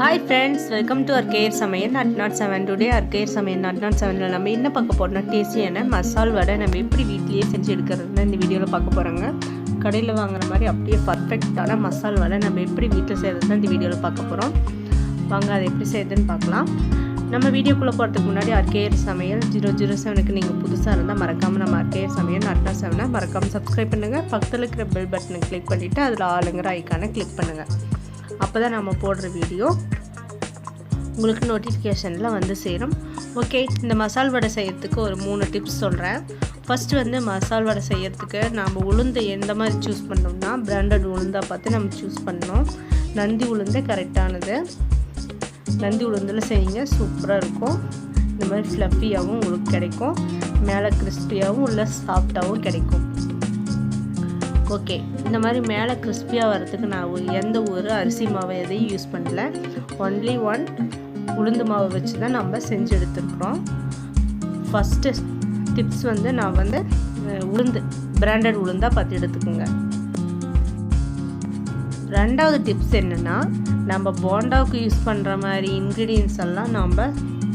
Hi friends, welcome to RKR SAMAYAL not 7. Today RKR SAMAYAL not 7 நம்ம என்ன பார்க்க போறோம்னா டேஸ்டியான மசால் வடை நம்ம எப்படி வீட்லயே செஞ்சு எடுக்கிறதுன்னு இந்த வீடியோல பார்க்க போறோங்க. கடையில் வாங்குற மாதிரி அப்படியே பர்ஃபெக்ட்டான மசால் வடை நம்ம எப்படி வீட்டில் செய்யறதுன்னு இந்த வீடியோல பார்க்க போறோம். வாங்க அதை எப்படி செய்யறதுன்னு பார்க்கலாம். நம்ம வீடியோக்குள்ள போறதுக்கு முன்னாடி RKR SAMAYAL 007க்கு நீங்க புதுசா இருந்தா மறக்காம நம்ம RKR SAMAYAL not 7 மறக்காம Subscribe பண்ணுங்க. பக்கத்துல இருக்கிற பெல் பட்டனை கிளிக் பண்ணிட்டு அதுல ஆளுங்கற ஐகானை கிளிக் பண்ணுங்க. அப்பதான் நம்ம போடுற வீடியோ உங்களுக்கு நோட்டிஃபிகேஷன்ல வந்து சேரும். ஓகே, இந்த மசால் வடை செய்யறதுக்கு ஒரு 3 டிப்ஸ் சொல்றேன். ஃபர்ஸ்ட் வந்து மசால் வடை செய்யறதுக்கு நாம உளுந்து எந்த மாதிரி சூஸ் பண்ணோம்னா பிராண்டட் உளுந்தா பார்த்து நம்ம சூஸ் பண்ணோம். நந்தி உளுந்து கரெக்டானது. நந்தி உளுந்துல செய்யுங்க, சூப்பரா இருக்கும். இந்த மாதிரி ஃப்ளஃபியாவும் உங்களுக்கு கிடைக்கும். மேலே கிறிஸ்பியாவும் உள்ள சாஃப்டாவும் கிடைக்கும். ஓகே, இந்த மாதிரி மேலே கிறிஸ்பியாக வரதுக்கு நான் எந்த ஒரு அரிசி மாவு எதையும் யூஸ் பண்ணல. ஒன்லி ஒன் உளுந்து மாவு வச்சு தான் நம்ம செஞ்சு எடுத்துருக்குறோம். ஃபஸ்ட்டு டிப்ஸ் வந்து நான் வந்து உளுந்து பிராண்டட் உளுந்தாக பார்த்து எடுத்துக்கோங்க. ரெண்டாவது டிப்ஸ் என்னென்னா, நம்ம போண்டாவுக்கு யூஸ் பண்ணுற மாதிரி இன்க்ரீடியன்ஸ் எல்லாம் நம்ம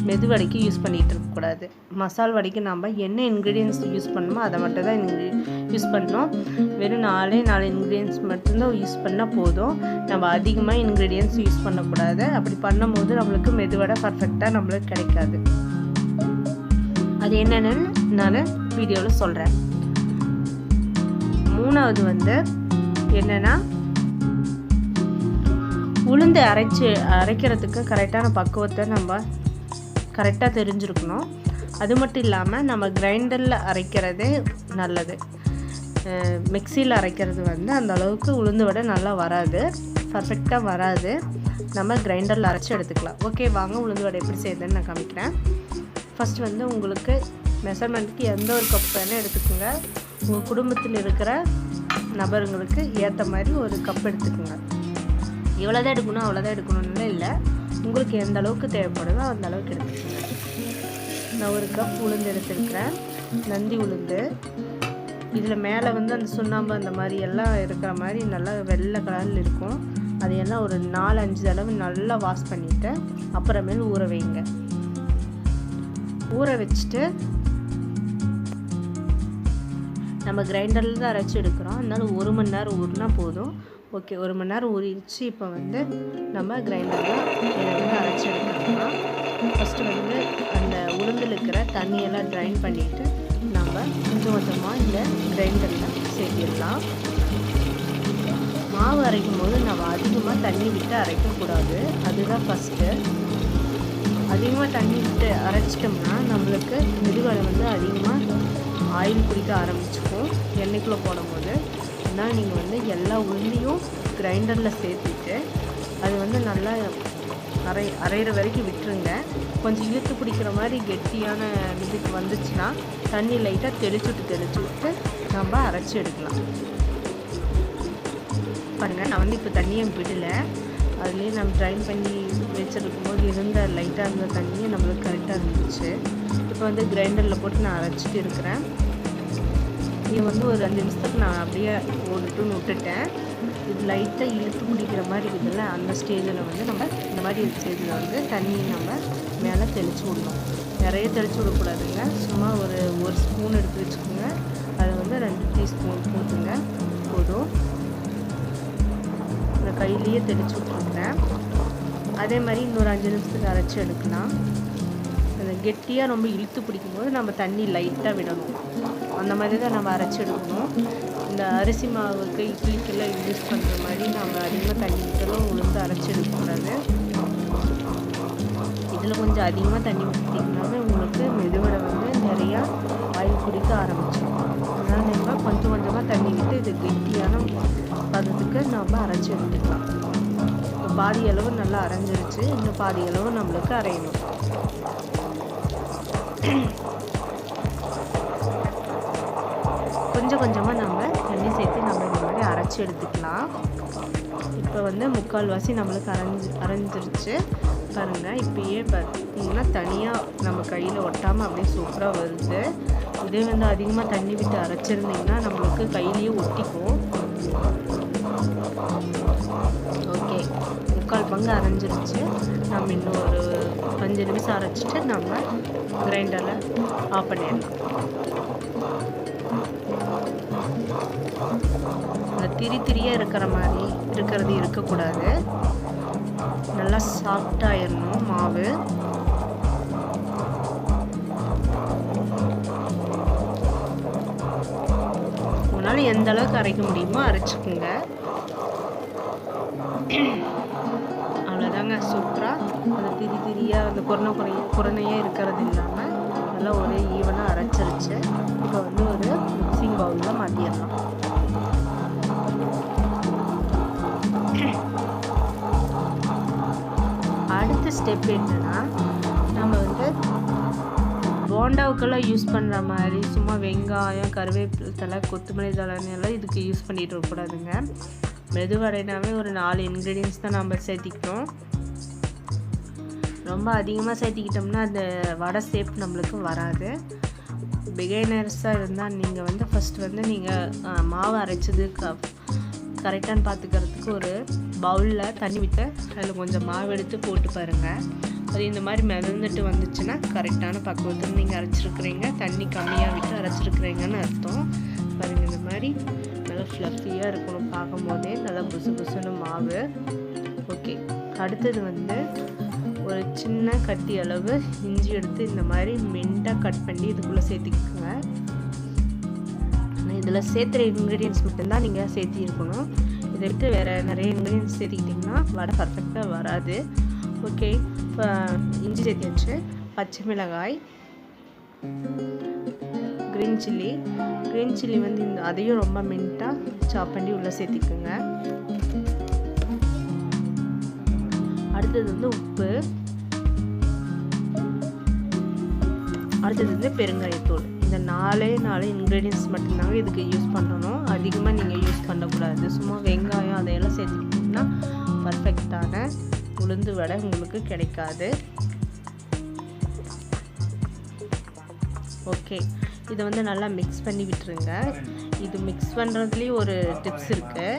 மெது வடைக்கு யூஸ் பண்ணிகிட்டு இருக்கக்கூடாது. மசால் வடைக்கு நம்ம என்ன இன்க்ரீடியன்ஸ் யூஸ் பண்ணணுமோ அதை மட்டும் தான் யூஸ் பண்ணணும். வெறும் 4 இன்க்ரீடியன்ஸ் மட்டும்தான் யூஸ் பண்ணால் போதும். நம்ம அதிகமாக இன்க்ரீடியன்ஸ் யூஸ் பண்ணக்கூடாது. அப்படி பண்ணும்போது நம்மளுக்கு மெது வடை பர்ஃபெக்டாக நம்மளுக்கு கிடைக்காது. அது என்னென்னு நான் வீடியோவில் சொல்கிறேன். மூணாவது வந்து என்னென்னா, உளுந்து அரைக்கிறதுக்கு கரெக்டான பக்குவத்தை நம்ம கரெக்டாக தெரிஞ்சுருக்கணும். அது மட்டும் இல்லாமல் நம்ம கிரைண்டரில் அரைக்கிறதே நல்லது. மிக்சியில் அரைக்கிறது வந்து அந்த அளவுக்கு உளுந்து வடை நல்லா வராது, பர்ஃபெக்டாக வராது. நம்ம கிரைண்டரில் அரைச்சி எடுத்துக்கலாம். ஓகே, வாங்க உளுந்து வடை எப்படி செய்யுதுன்னு நான் காமிக்கிறேன். ஃபஸ்ட் வந்து உங்களுக்கு மெஷர்மெண்ட்டுக்கு எந்த ஒரு கப் வேணால் எடுத்துக்கோங்க. உங்கள் குடும்பத்தில் இருக்கிற நபருங்களுக்கு ஏற்ற மாதிரி ஒரு கப் எடுத்துக்கோங்க. இவ்வளோதான் எடுக்கணும் அவ்வளோதான் எடுக்கணும்னு இல்லை, உங்களுக்கு எந்த அளவுக்கு தேவைப்படுதோ அந்த அளவுக்கு எடுத்துக்கோங்க. நான் ஒரு கப் உளுந்து எடுத்துருக்கிறேன், நந்தி உளுந்து. இதில் மேலே வந்து அந்த சுண்ணாம்பு அந்த மாதிரி எல்லாம் இருக்கிற மாதிரி நல்லா வெள்ளை கலரில் இருக்கும். அதையெல்லாம் ஒரு 4-5 தடவை நல்லா வாஷ் பண்ணிவிட்டு அப்புறமேல் ஊற வைங்க. ஊற வச்சுட்டு நம்ம கிரைண்டரில் தான் அரைச்சி எடுக்கிறோம், அதனால 1 மணி நேரம் ஊறினா போதும். ஓகே, 1 மணி நேரம் ஊறிடுச்சு. இப்போ வந்து நம்ம கிரைண்டரில் இதை வந்து அரைச்சி எடுத்துக்கலாம். ஃபஸ்ட்டு வந்து அந்த உளுந்தில் இருக்கிற தண்ணியெல்லாம் ட்ரைன் பண்ணிவிட்டு நம்ம கொஞ்சம் கொஞ்சமாக இந்த கிரைண்டரில் சேர்த்திடலாம். மாவு அரைக்கும் போது நம்ம அதிகமாக தண்ணி விட்டு அரைக்கக்கூடாது, அதுதான் ஃபஸ்ட்டு. அதிகமாக தண்ணி விட்டு அரைச்சிட்டோம்னா நம்மளுக்கு மெதுவடை வந்து அதிகமாக ஆயில் குடிக்க ஆரம்பிச்சுக்கும் எண்ணெய்க்குள்ளே போடும்போது. அதனால் நீங்கள் வந்து எல்லா உளுந்தையும் கிரைண்டரில் சேர்த்துட்டு அது வந்து நல்லா அரைகிற வரைக்கும் விட்டுருங்க. கொஞ்சம் இழுத்து பிடிக்கிற மாதிரி கெட்டியான இதுக்கு வந்துச்சுன்னா தண்ணி லைட்டாக தெளிச்சு விட்டு நம்ம அரைச்சி எடுக்கலாம். பாருங்கள், நான் வந்து இப்போ தண்ணியை விடலை, அதுலேயே நம்ம ட்ரைன் பண்ணி வச்சுருக்கும் போது இருந்த லைட்டாக இருந்த தண்ணியை நம்மளுக்கு கரெக்டாக இருந்துச்சு. இப்போ வந்து கிரைண்டரில் போட்டு நான் அரைச்சிட்டு இருக்கிறேன். இது வந்து ஒரு 5 நிமிஷத்துக்கு நான் அப்படியே ஓடிட்டுன்னு விட்டுட்டேன். இது லைட்டாக இழுத்து பிடிக்கிற மாதிரி இருக்குதுல்ல, அந்த ஸ்டேஜில் வந்து நம்ம இந்த மாதிரி ஸ்டேஜில் வந்து தண்ணி நம்ம மேலே தெளித்து விடணும். நிறைய தெளித்து விடக்கூடாதுங்க, சும்மா ஒரு ஸ்பூன் எடுத்து வச்சுக்கோங்க. அதை வந்து 2 டீஸ்பூன் போட்டுங்க போதும். இந்த கையிலேயே தெளித்து விட்டுருக்குறேன். அதே மாதிரி இன்னொரு 5 நிமிஷத்துக்கு அரைச்சி எடுக்கலாம். அந்த கெட்டியாக ரொம்ப இழுத்து பிடிக்கும்போது நம்ம தண்ணி லைட்டாக விடணும். அந்த மாதிரி தான் நம்ம அரைச்சி எடுக்கணும். இந்த அரிசி மாவுக்கு இட்லிக்கெல்லாம் யூஸ் பண்ணுற மாதிரி நம்ம அதிகமாக தண்ணி விட்டாலும் உளுந்து அரைச்சி எடுக்கக்கூடாது. இதில் கொஞ்சம் அதிகமாக தண்ணி விட்டிங்கனாவே உங்களுக்கு மெதுவடை வந்து நிறையா ஆயில் குடிக்க ஆரம்பிச்சிடும். அதனால் நம்ம கொஞ்சம் கொஞ்சமாக தண்ணி விட்டு இது கெட்டியான பதத்துக்கு நம்ம அரைச்சி எடுத்துக்கலாம். பாதி அளவு நல்லா அரைஞ்சிருச்சு, இன்னும் பாதி அளவு நம்மளுக்கு அரையணும். கொஞ்சம் கொஞ்சமாக நம்ம தண்ணி சேர்த்து நம்ம இந்த மாதிரி அரைச்சி எடுத்துக்கலாம். இப்போ வந்து 3/4வாசி நம்மளுக்கு அரைஞ்சிருச்சு பாருங்கள். இப்போயே பார்த்தீங்கன்னா தனியாக நம்ம கையில் ஒட்டாமல் அப்படியே சூப்பராக வருது. இதே வந்து அதிகமாக தண்ணி விட்டு அரைச்சிருந்திங்கன்னா நம்மளுக்கு கையிலேயே ஒட்டிக்கும். ஓகே, முக்கால் பங்கு அரைஞ்சிருச்சு. நம்ம இன்னும் ஒரு 5 நிமிஷம் அரைச்சிட்டு நம்ம கிரைண்டரில் ஆஃப் பண்ணிடலாம். இந்த திரியாக இருக்கிற மாதிரி இருக்கக்கூடாது. நல்லா சாஃப்டாகிடணும் மாவு. உங்களால் எந்த அளவுக்கு அரைக்க முடியுமோ அரைச்சிக்குங்க. அவ்வளோதாங்க, சூப்பராக அந்த திரியாக அந்த குறையாக இருக்கிறது இல்லாமல் நல்லா ஒரே ஈவனாக அரைச்சிருச்சு. இப்போ வந்து ஒரு மிக்சிங் பவுலில் மாற்றிடலாம். அடுத்த ஸ்டெப் என்னன்னா, நம்ம வந்து போண்டாவுக்கெல்லாம் யூஸ் பண்ணுற மாதிரி சும்மா வெங்காயம், கருவேப்பிலை தழை, கொத்தமல்லி தலைலாம் இதுக்கு யூஸ் பண்ணிட்டு இருக்கக்கூடாதுங்க. மெது வடைனாவே ஒரு 4 இன்க்ரீடியன்ஸ் தான் நம்ம சேர்த்திக்கணும். ரொம்ப அதிகமாக சேர்த்திக்கிட்டோம்னா அந்த வடை ஷேப் நம்மளுக்கு வராது. பிகைனர்ஸாக இருந்தால் நீங்கள் வந்து ஃபஸ்ட்டு வந்து நீங்கள் மாவு அரைச்சது கரெக்டானு பார்த்துக்கிறதுக்கு ஒரு பவுலில் தண்ணி விட்டு அதில் கொஞ்சம் மாவு எடுத்து போட்டு பாருங்கள். அது இந்த மாதிரி மிதந்துட்டு வந்துச்சுன்னா கரெக்டான பக்குவத்தில் நீங்கள் அரைச்சிருக்கிறீங்க. தண்ணி கம்மியாக விட்டு அரைச்சிருக்கிறீங்கன்னு அர்த்தம். பாருங்கள், இந்த மாதிரி நல்லா ஃப்ளஃபியாக இருக்கணும். பார்க்கும்போதே நல்லா புசுன்னு மாவு. ஓகே, அடுத்தது வந்து ஒரு சின்ன கட்டி அளவு இஞ்சி எடுத்து இந்த மாதிரி மெண்டாக கட் பண்ணி இதுக்குள்ளே சேர்த்துக்கோங்க. இதில் சேர்த்துற இன்க்ரீடியன்ஸ் மட்டும்தான் நீங்கள் சேர்த்திருக்கணும். இதை எடுத்து வேறு நிறைய இன்க்ரீடியன்ஸ் சேர்த்திக்கிட்டிங்கன்னா வடை பர்ஃபெக்டாக வராது. ஓகே, இப்போ இஞ்சி சேர்த்தியாச்சு. பச்சை மிளகாய், க்ரீன் சில்லி வந்து அதையும் ரொம்ப மின்ட்டாக சாப் பண்ணி உள்ளே சேர்த்திக்கோங்க. அடுத்தது வந்து உப்பு, அடுத்தது வந்து பெருங்காயத்தூள். இந்த 4 இன்க்ரீடியன்ஸ் மட்டும்தாங்க இதுக்கு யூஸ் பண்ணணும். அதிகமாக நீங்கள் யூஸ் பண்ணக்கூடாது. சும்மா வெங்காயம் அதையெல்லாம் சேர்த்துக்கிட்டிங்கன்னா பர்ஃபெக்டான உளுந்து வடை உங்களுக்கு கிடைக்காது. ஓகே, இதை வந்து நல்லா மிக்ஸ் பண்ணி விட்டுருங்க. இது மிக்ஸ் பண்ணுறதுலேயும் ஒரு டிப்ஸ் இருக்குது.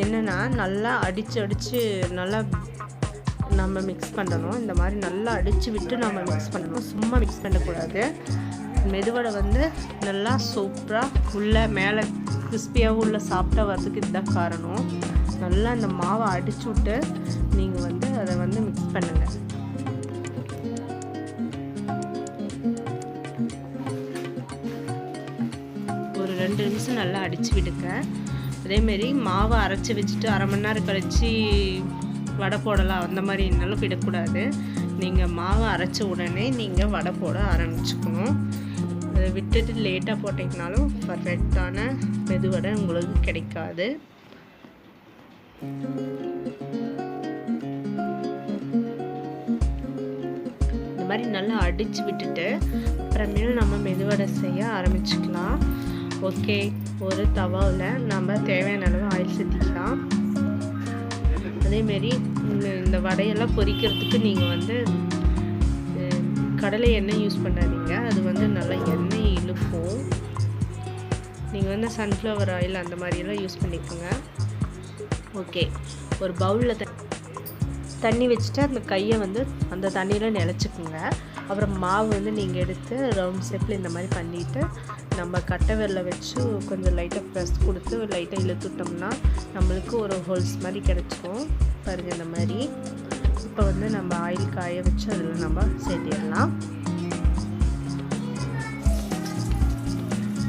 என்னென்னா, நல்லா அடித்து நல்லா நம்ம மிக்ஸ் பண்ணணும். இந்த மாதிரி நல்லா அடித்து விட்டு நம்ம மிக்ஸ் பண்ணணும். சும்மா மிக்ஸ் பண்ணக்கூடாது. மெதுவடை வந்து நல்லா சூப்பராக உள்ள மேலே கிறிஸ்பியாகவும் உள்ள சாஃப்டாக வரதுக்கு இதுதான் காரணம். நல்லா அந்த மாவை அடிச்சு விட்டு நீங்கள் வந்து அதை வந்து மிக்ஸ் பண்ணுங்கள். ஒரு 2 நிமிஷம் நல்லா அடித்து விடுங்க. அதேமாரி மாவை அரைச்சி வச்சுட்டு அரை மணி நேரம் கழித்து வடை போடலாம் அந்த மாதிரி என்னாலும் விடக்கூடாது. நீங்கள் மாவை அரைச்ச உடனே நீங்கள் வடை போட ஆரம்பிச்சுக்கணும். அதை விட்டுட்டு லேட்டாக போட்டிங்கனாலும் பர்ஃபெக்டான மெது வடை உங்களுக்கு கிடைக்காது. இந்த மாதிரி நல்லா அடித்து விட்டுட்டு அப்புறமேல நம்ம மெதுவடை செய்ய ஆரம்பிச்சுக்கலாம். ஓகே, ஒரு தவாவில் நம்ம தேவையான அளவு ஆயில் சேர்த்திக்கலாம். அதேமாரி இந்த வடையெல்லாம் பொரிக்கிறதுக்கு நீங்கள் வந்து கடலை எண்ணெய் யூஸ் பண்ணாதீங்க. அது வந்து நல்லா எண்ணெய் இழுக்கும். நீங்கள் வந்து சன்ஃப்ளவர் ஆயில் அந்த மாதிரியெல்லாம் யூஸ் பண்ணிக்கோங்க. ஓகே, ஒரு பவுலில் தண்ணி வச்சுட்டு அந்த கையை வந்து அந்த தண்ணியில் நிலச்சிக்குங்க. அப்புறம் மாவு வந்து நீங்கள் எடுத்து ரவுண்ட் ஷேப்பில் இந்த மாதிரி பண்ணிவிட்டு நம்ம கட்டை விரலை வச்சு கொஞ்சம் லைட்டாக ப்ரெஸ் கொடுத்து லைட்டாக இழுத்துட்டோம்னா நம்மளுக்கு ஒரு ஹோல்ஸ் மாதிரி கிடச்சிரும். பாருங்கள், இந்த மாதிரி. இப்போ வந்து நம்ம ஆயில் காய வச்சு அதில் நம்ம சேர்த்திடலாம்.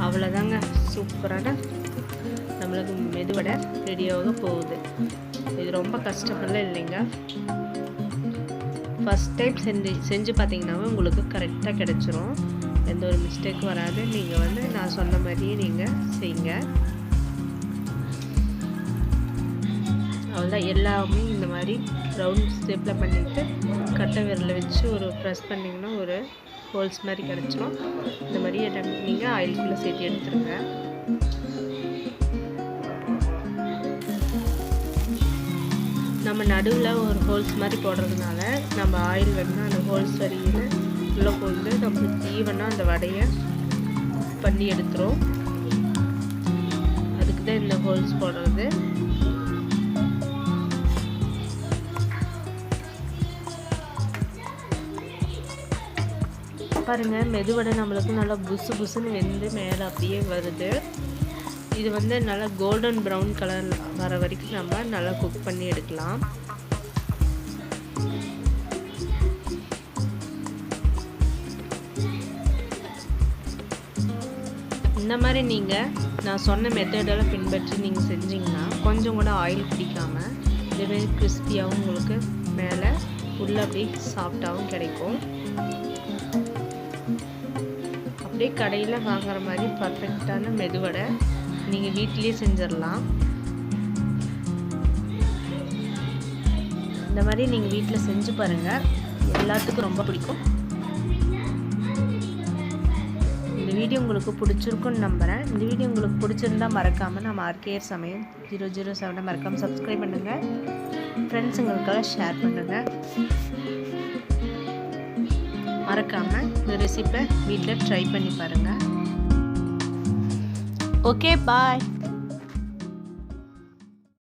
அவ்வளோதாங்க, சூப்பரான நம்மளுக்கு மெதுவடை ரெடியாக போகுது. இது ரொம்ப கஷ்டப்படலாம் இல்லைங்க. ஃபஸ்ட் டைம் செஞ்சு பார்த்தீங்கன்னாவே உங்களுக்கு கரெக்டாக கிடச்சிரும். எந்த ஒரு மிஸ்டேக்கும் வராது. நீங்கள் வந்து நான் சொன்ன மாதிரியே நீங்கள் செய்யுங்க. அவ்வளோதான், எல்லாமே இந்த மாதிரி ரவுண்ட் ஷேப்பில் பண்ணிவிட்டு கட்டை விரலை வச்சு ஒரு ப்ரெஸ் பண்ணிங்கன்னா ஒரு ஹோல்ஸ் மாதிரி கிடச்சிரும். இந்த மாதிரி நீங்கள் ஆயிலுக்குள்ளே சேர்த்து எடுத்துருங்க. நம்ம நடுவில் ஒரு ஹோல்ஸ் மாதிரி போடுறதுனால நம்ம ஆயில் வந்து அந்த ஹோல்ஸ் வரையில் உள்ளே போட்டு நம்மளுக்கு ஈவனாக அந்த வடையை பண்ணி எடுத்துரும். அதுக்கு தான் இந்த ஹோல்ஸ் போடுறது. பாருங்கள் மெதுவடை நம்மளுக்கு நல்லா புசு புசுன்னு வெந்து மேலே அப்படியே வருது. இது வந்து நல்லா கோல்டன் ப்ரௌன் கலர் வர வரைக்கும் நம்ம நல்லா குக் பண்ணி எடுக்கலாம். இந்த மாதிரி நீங்கள் நான் சொன்ன மெத்தடெல்லாம் பின்பற்றி நீங்கள் செஞ்சிங்கன்னா கொஞ்சம் கூட ஆயில் பிடிக்காமல் இதுவே கிறிஸ்பியாகவும் உங்களுக்கு மேலே உள்ள அப்படியே சாஃப்டாகவும் கிடைக்கும். அப்படியே கடையில் வாங்குற மாதிரி பர்ஃபெக்டான மெதுவடை நீங்கள் வீட்டிலேயே செஞ்சிடலாம். இந்த மாதிரி நீங்கள் வீட்டில் செஞ்சு பாருங்கள், எல்லாத்துக்கும் ரொம்ப பிடிக்கும். இந்த வீடியோ உங்களுக்கு பிடிச்சிருக்குன்னு நம்புகிறேன். இந்த வீடியோ உங்களுக்கு பிடிச்சிருந்தா மறக்காமல் நம்ம RKR சமையல் 007 மறக்காமல் சப்ஸ்கிரைப் பண்ணுங்கள், ஃப்ரெண்ட்ஸுங்களுக்கெல்லாம் ஷேர் பண்ணுங்கள். மறக்காமல் இந்த ரெசிப்பை வீட்டில் ட்ரை பண்ணி பாருங்கள். ஓகே, பாய்.